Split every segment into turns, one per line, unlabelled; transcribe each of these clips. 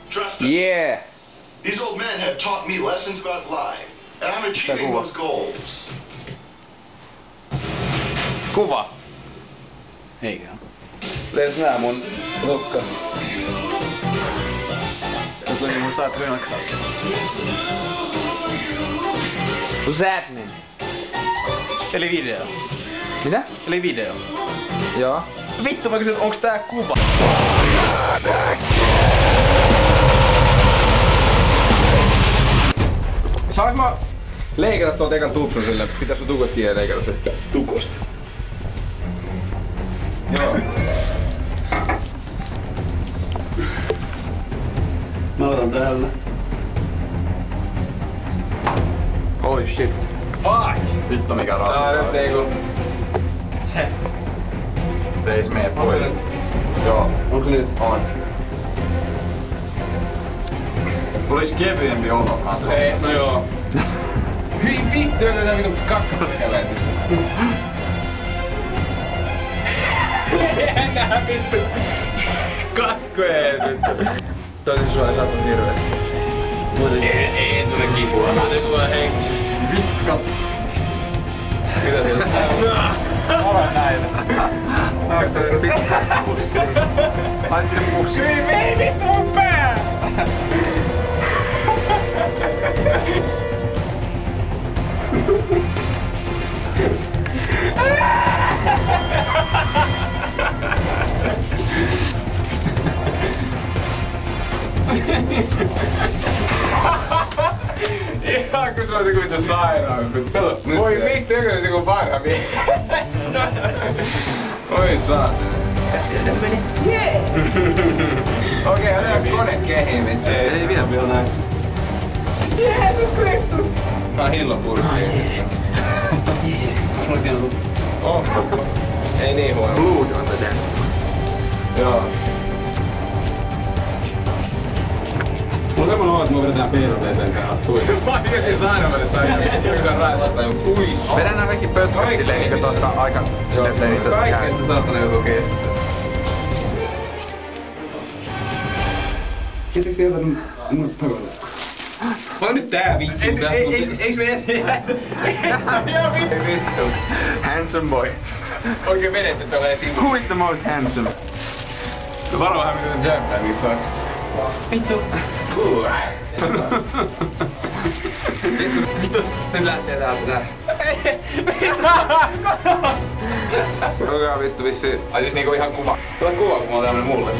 Trust me.
Yeah.
These old men have taught me lessons about life, and I'm achieving those goals.
Kuva.
Eikö?
Lees nää mun lukka.
Kuinka mun saat rönäkkäyksi?
What's happening?
Eli video.
Mitä?
Eli video.
Joo.
Vittu mä kysyn, onks tää kuva?
Saanko mä leikata tuolta ekan tupsun sille? Pitäis sun tukosta kiinni leikata se? Tukosta. Joo.
Mä otan täällä.
Holy shit.
Fuck! Vittu mikä raskaa.
Tää on nyt niinku...
Teis mee pois.
Joo. Onko nyt? On.
Tulis kevyempi olokaan tuolla.
Ei, no joo. Hyi vittu, joku tää vittu kakkapäkälää. Enää vittu. Kakku ees vittu. Toisin sua ei saatu hirveesti. Ei tule kipua. Mä tulee henksi.
Vittu.
Mitä siellä?
Ole näin.
Näyttää vittu pussi. Ai sinne pussi. Ei vittu mun pää! Ihan kun se olisi joku vittu sairaan. Voi vittu, joku olisi joku vanha mies. Oi saa. Okei, otetaanko kone kehiin vittu?
Ei vielä näin.
Jeesus Kristus! Tää on hillopurkki. Oh. Ei niin huono.
Blood on the dance.
Joo.
Mulla on semmonen olo, että mua vedetään PRT:n täällä tuilla.
Mä tiesin aina vedetään joku railata joku puisso.
Vedän nää kaikki pötkät silleen niinkö tosta aika silleen perität käy.
Kaikesta saatana joku kestää.
Keteks vielä mun pöydällä?
Mä nyt tää vittu. Eiks me Joo vittu.
Handsome boy.
Oikein vedetty tälleen sivu.
Who is the most handsome?
Varo vähän miten jämpää vittu. Vittu. Vittu. Nyt lähtee täältä.
Onkohan vittu vissi...
Ai siis niinku ihan kuva. Tuolla kuva kun mä oon tämmönen mulle.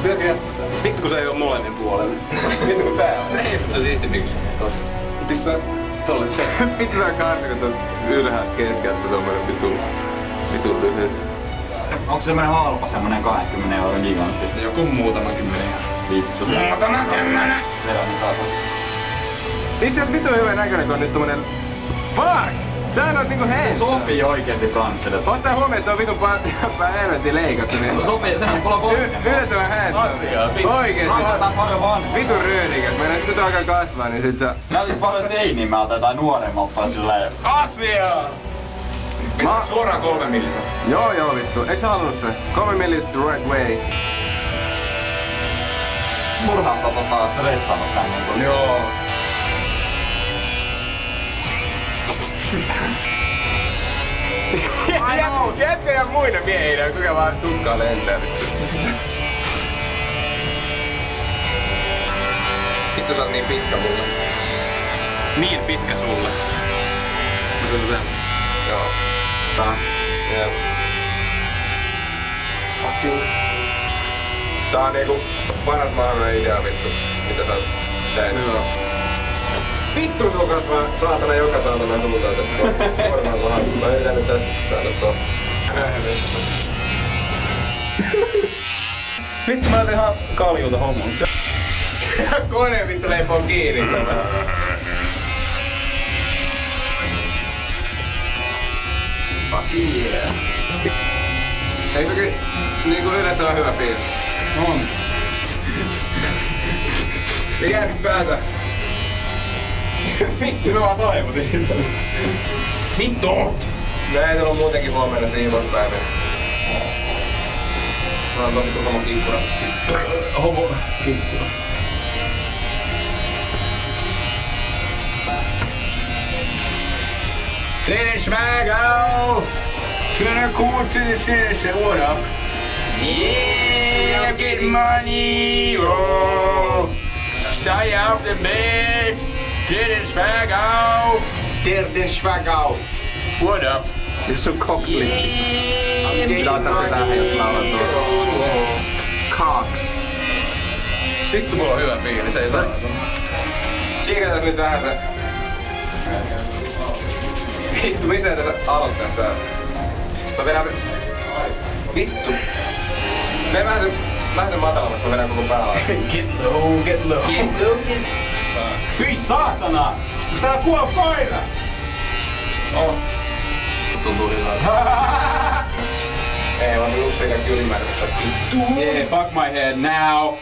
Vittu kun se ei oo molemmin puolella.
Vittu kun tää on. Ei, mutta se on siisti miksi. Tossa.
Pistää tolle se.
Vittu tää kartta kun tuot ylhäältä keskeltä tommonen vittu lyhyt.
Onko semmonen halpa semmonen 20 € gigantti?
Joku muutama kymmenen.
Vittu se.
Muutama kymmenen.
Se on taas.
Itse asiassa vittu hyvä näköinen kun on nyt tommonen... Fuck! Tää on niinku hei!
Sopii oikeesti kanssille.
Ottaa huomioon, että on vitun päin helvetin leikattu niin...
Sopii, sehän kuulla voi...
Yllättävän handsome.
Asiaa.
Oikeesti.
Näytetään paljon vanhaa.
Vitun ryynikäs. Meidän nyt alkaa kasvaa, niin sit sä...
Näytit paljon teinimältä tai nuoremmalta silleen.
Asiaa!
Mä...
Suoraan 3 millistä.
Joo vittu. Eikö sä halunnut se? 3 millistä the right way.
Turhaan stressannut tän niinku.
Joo.
Jätkä ja muina miehinä, kuka vaan tukkaa lentää vittu.
Vittu sä oot niin pitkä mulle.
Niin pitkä sulle.
Mä sanon sen.
Joo.
Tää.
Jep. Fuck you. Tää on niinku paras mahdollinen idea vittu. Mitä sä teet?
Joo.
Vittu sun kasvaa saatana joka saatana suuntaan tästä. Varmaan vähän. Mä yritän nyt tästä saada tuon.
Vittu mä oon ihan kaljuuta hommaa.
Kone vittu leipoo kiinni tämän. Fuck yeah.
Eikö niinku yllättävän hyvä fiilis?
On.
Mikä nyt päätä?
Vittu mä vaan taivutin sitä.
Vittu! Mä ei tullut muutenkin huomenna siivouspäivä. Mä oon tosi sama kikkura.
Homo. Vittu.
Dennis Schmagel! Gonna cool to the finish and what up? Yeah, I'm getting money! Oh! Stay off the bed! Dennis Schmagel! Dennis Schmagel! What up?
Siis sun kokslippi. Pidata se tähän, jos laulan tuolla. Kaaks.
Vittu, mulla on hyvä fiilis, ei saa.
Siirretään nyt vähän se... Vittu, mistä tässä aloittais tää? Mä vedän... Vittu. Mene vähän sen matalammas, mä vedän koko päällä.
Get low, get low.
Get low, get...
Hyi saatana! Täällä kuolla koira!
Oh. Tuntuu hyvältä. Ei, vaan just sekä ylimääräistä. Vittu!
Yeah, fuck my head now!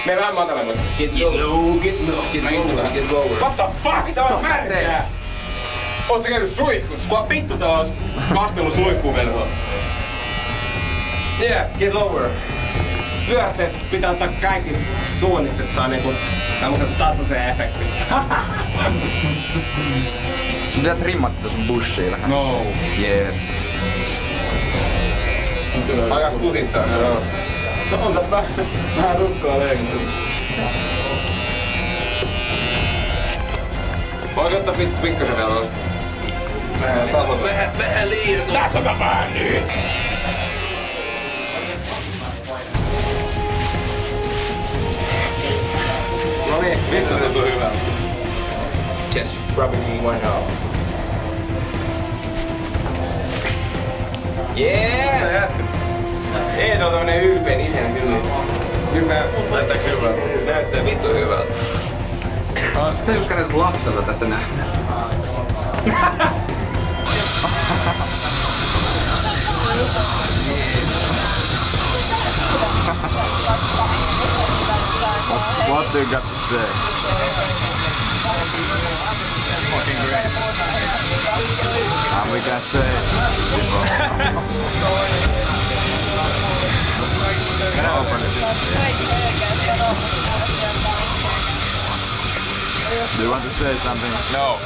Mene vähän matalammas.
Get low, get low.
Get lower.
What the fuck? Tää on märkää!
Oot sä käynyt suihkus?
Kua vittu taas kastelu suihkuvelvoa.
Yeah, get lower.
Pyörähteet pitää ottaa kaikki suunnikset saa niinku tämmöset tasaisen efektin.
Sun pitää trimmattaa sun bushia vähän.
No.
Jees. Aikas kusittaa. Joo.
On tässä vähän rukkaa leikitty.
Voisi ottaa pikkasen vielä olis.
Vähän liian.
Lähtökää vähän nyt!
No niin, vittu tuntuu hyvältä.
Just rubbing one out.
Yeah! Ei, on tämmönen ylpeen isän kyllä. Kyllä näyttääks hyvältä? Näyttää vittu hyvältä. Sitä just kädet lapselta tässä nähdään. What do you got to say?
Fucking great.
And we can say... Can I open it? Do you want to say something?
No.